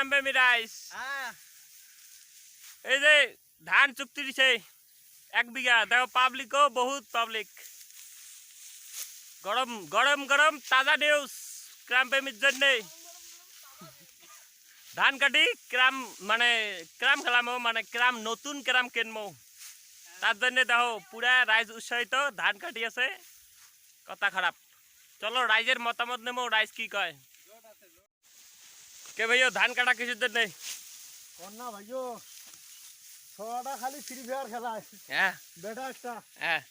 গ্রামপ্রেমী rice এই যে ধান চুক্তি দিছে 1 বিঘা দেখো পাবলিকও বহুত পাবলিক গরম গরম গরম তাজা নিউজ গ্রামপ্রেমীর জন্য ধান কাটি ক্রাম মানে ক্রাম খেলামো মানে ক্রাম নতুন ক্রাম কিনবো তার জন্য দেখো পুরা রাইজ উৎসাহিত ধান কাটি আছে কথা খারাপ চলো রাইজের মতামত নেবো রাইজ কি কয় কে ভাইও ধান কাটা কিসের জন্য না ভাইও ছটা খালি ফ্রি ফায়ার খেলায় হ্যাঁ বেটা একটা হ্যাঁ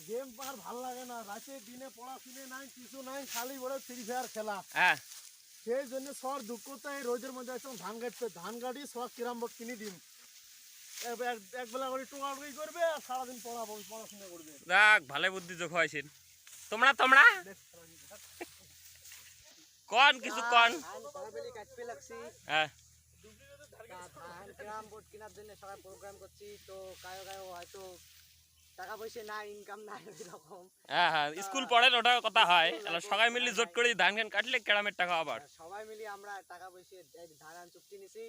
গেম আর ভাল লাগে না রাতে দিনে পড়াশুনে নাই কিছু নাই খালি বড় ফ্রি ফায়ার খেলা হ্যাঁ সেই জন্য সর দুঃখতা এই রোদের মধ্যে একদম ধান গাড়ি সব কিরাম কিনে দিন এক বেলা করে টোকাটুকি করবে আর সারাদিন পড়াশোনা করবে দেখ ভালো বুদ্ধি যোগ হয়েছেন তোমরা তোমরা কোন কিছু কোন হ্যাঁ কেনার জন্য সবাই প্রোগ্রাম করছি তো কায়ো কায়ো হয়তো টাকা পয়সা নাই ইনকাম নাই এরকম হ্যাঁ হ্যাঁ স্কুল পড়েন ওটা কথা হয় সবাই মিলে জোট করে ধান খান কাটলে কেরামের টাকা আবার সবাই মিলে আমরা টাকা পয়সা ধান চুক্তি নিছি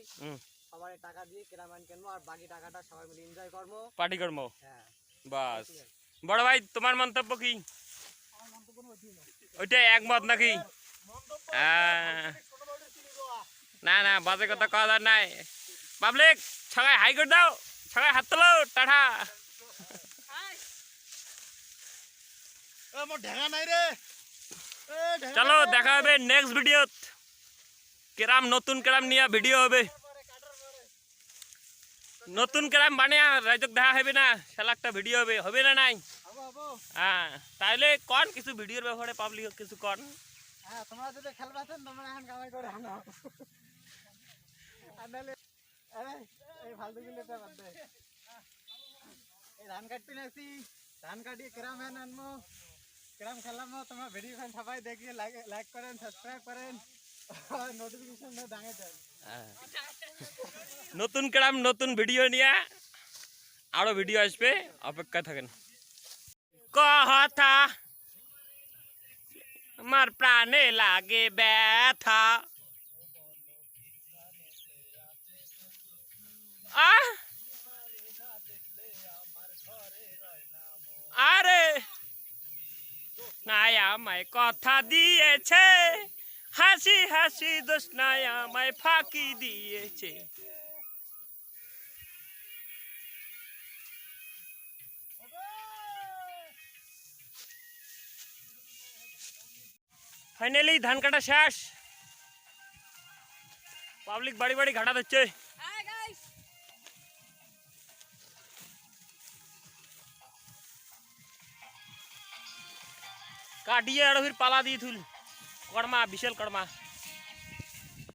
সবাই টাকা দিয়ে কেরামান কিনবো আর বাকি টাকাটা সবাই মিলে এনজয় করবো পার্টি করবো হ্যাঁ বাস বড় ভাই তোমার মন্তব্য কি ওইটা একমত নাকি না না বাজে কথা কথা নাই পাবলিক সবাই হাই করে দাও সবাই হাত তোলো টাটা চলো দেখা হবে নেক্সট ভিডিও কেরাম নতুন কেরাম নিয়ে ভিডিও হবে নতুন কেরাম বানিয়ে রাইজক দেখা হবে না সেলা একটা ভিডিও হবে হবে না নাই হ্যাঁ তাহলে কোন কিছু ভিডিওর ব্যাপারে পাবলিক কিছু কোন হ্যাঁ তোমরা যদি খেলবাছেন তোমরা এখন কামাই করে আনো আনালে এই ফালতু গুলো তো বাদ দে এই ধান কাটতে নাছি ধান কাটিয়ে কেরাম হ্যান আনমো কেরাম খেলামো তোমরা ভিডিও খান সবাই দেখিয়ে লাইক করেন সাবস্ক্রাইব করেন নোটিফিকেশন দাঙে দেন নতুন কেরাম নতুন ভিডিও নিয়ে আরো ভিডিও আসবে অপেক্ষা থাকেন কথা আমার প্রাণে লাগে ব্যথা আরে নাই আমায় কথা দিয়েছে হাসি হাসি দোষ নাই আমায় ফাঁকি দিয়েছে ফাইনালি ধান কাটা শেষ পাবলিক বাড়ি বাড়ি ঘাটা দিচ্ছে काटिए और फिर पाला दी थुल कड़मा विशाल कड़मा